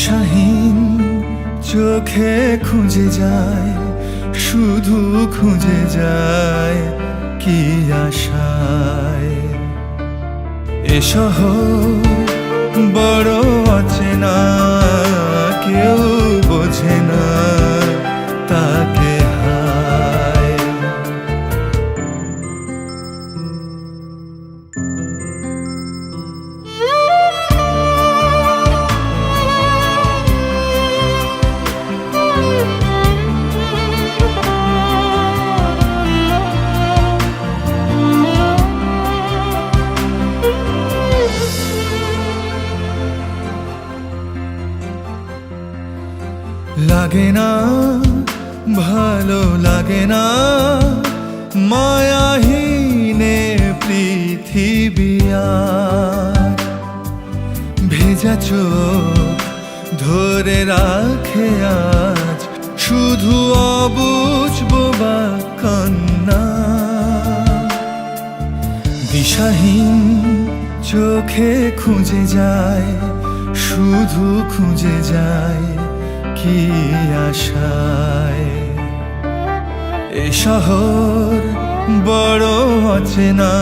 দিশাহীন চোখে খুঁজে যায়, শুধু খুঁজে যায় কি আশায়। এ শহর বড় অচেনা, কেউ বোঝে না তাকে হায়। লাগে না, ভালো লাগে না, মায়াহীনে পৃথিবী আর। ভেজা চোখ ধরে রাখে আজ শুধু অবুঝ বোবা কান্না। দিশাহীন চোখে খুঁজে যায়, শুধু খুঁজে যায় কি আশায়। এ শহর বড় অচেনা,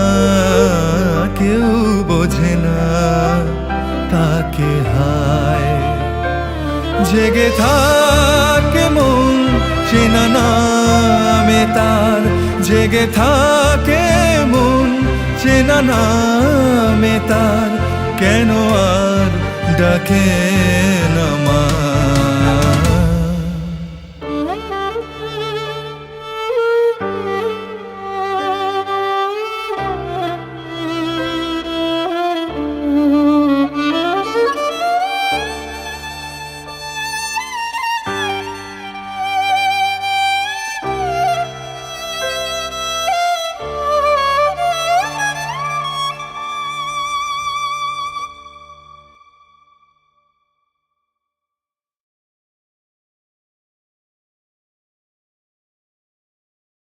কেউ বোঝে না তাকে হায়। জেগে থাকে মন চেনা নামে তার, জেগে থাকে মন চেনা নামে তার, কেন আর ডাকে না মা।